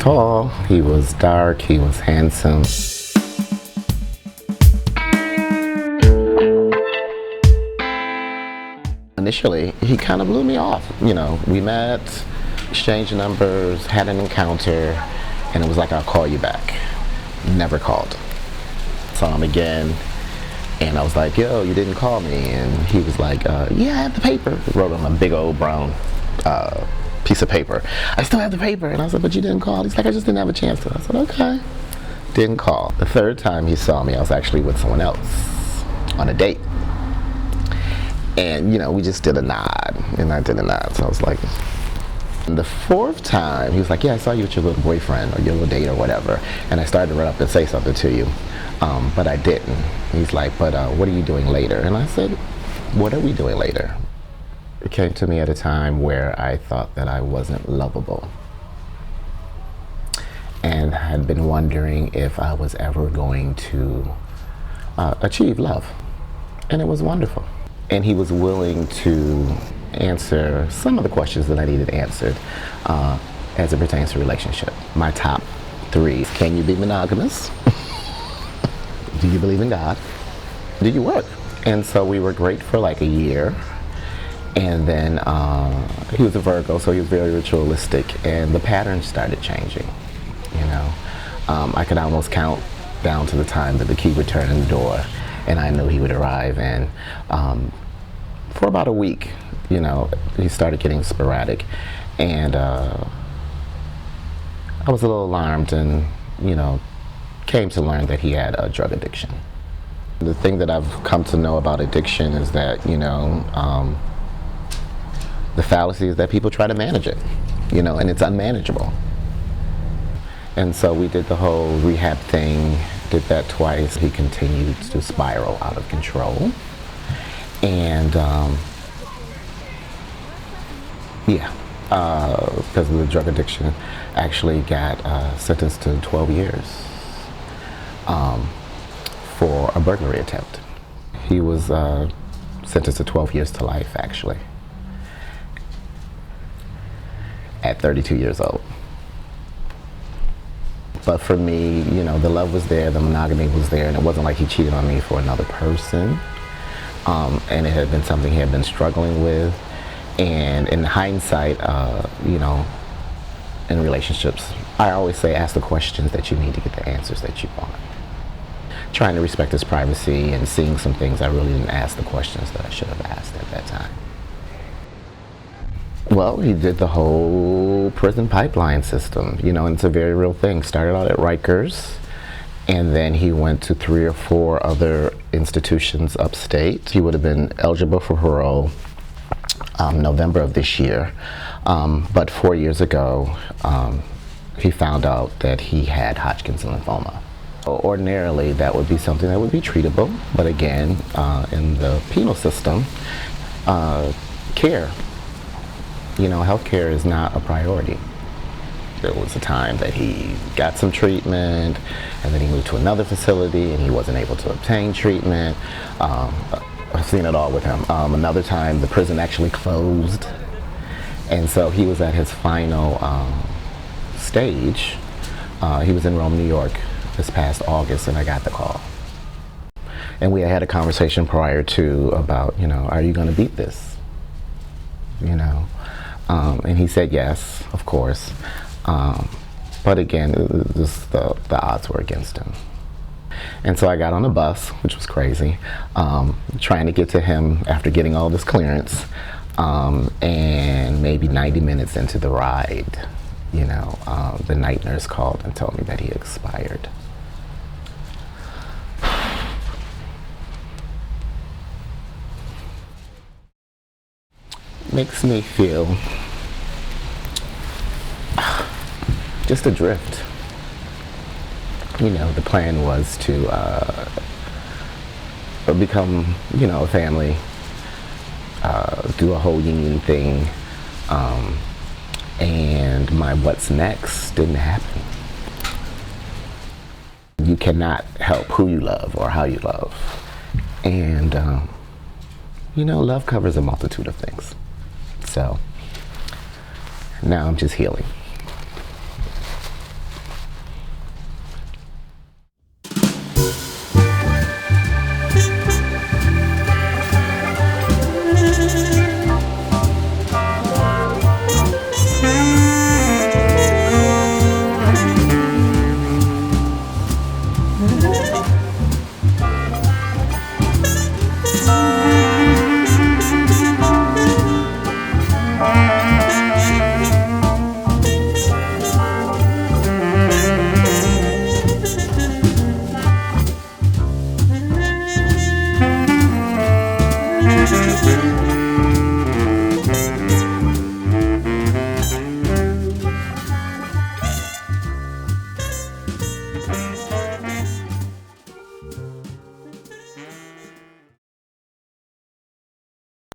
tall, he was dark, he was handsome. Initially, he kind of blew me off. You know, we met, exchanged numbers, had an encounter, and it was like, I'll call you back. Never called. Saw him again, and I was like, yo, you didn't call me. And he was like, yeah, I have the paper. He wrote on a big old brown piece of paper. I still have the paper. And I was like, but you didn't call. He's like, I just didn't have a chance to. I said, okay. Didn't call. The third time he saw me, I was actually with someone else on a date. And, you know, we just did a nod, and I did a nod. So I was like, and the fourth time, he was like, yeah, I saw you with your little boyfriend or your little date or whatever. And I started to run up and say something to you, but I didn't. He's like, but what are you doing later? And I said, what are we doing later? It came to me at a time where I thought that I wasn't lovable. And had been wondering if I was ever going to achieve love. And it was wonderful. And he was willing to answer some of the questions that I needed answered as it pertains to relationship. My top 3: can you be monogamous? Do you believe in God? Do you work? And so we were great for like a year. And then he was a Virgo, so he was very ritualistic, and the patterns started changing. You know, I could almost count down to the time that the key would turn in the door, and I knew he would arrive. And for about a week, you know, he started getting sporadic, and I was a little alarmed, and you know, came to learn that he had a drug addiction. The thing that I've come to know about addiction is that, you know, the fallacy is that people try to manage it, you know, and it's unmanageable. And so we did the whole rehab thing, did that twice. He continued to spiral out of control. And because of the drug addiction, actually got sentenced to 12 years for a burglary attempt. He was sentenced to 12 years to life, actually, at 32 years old. But for me, you know, the love was there, the monogamy was there, and it wasn't like he cheated on me for another person. And it had been something he had been struggling with. And in hindsight, you know, in relationships, I always say ask the questions that you need to get the answers that you want. Trying to respect his privacy and seeing some things, I really didn't ask the questions that I should have asked at that time. Well, he did the whole prison pipeline system, you know, and it's a very real thing. Started out at Rikers, and then he went to 3 or 4 other institutions upstate. He would have been eligible for parole November of this year, but 4 years ago, he found out that he had Hodgkin's lymphoma. Ordinarily, that would be something that would be treatable, but again, in the penal system, care. You know, healthcare is not a priority. There was a time that he got some treatment, and then he moved to another facility, and he wasn't able to obtain treatment. I've seen it all with him. Another time, the prison actually closed, and so he was at his final stage. He was in Rome, New York, this past August, and I got the call. And we had a conversation prior to about, you know, are you going to beat this? You know. And he said yes, of course, but again, the odds were against him. And so I got on a bus, which was crazy, trying to get to him after getting all this clearance, and maybe 90 minutes into the ride, you know, the night nurse called and told me that he expired. Makes me feel just adrift. You know, the plan was to become, you know, a family, do a whole union thing, and my what's next didn't happen. You cannot help who you love or how you love. And, you know, love covers a multitude of things. So now I'm just healing.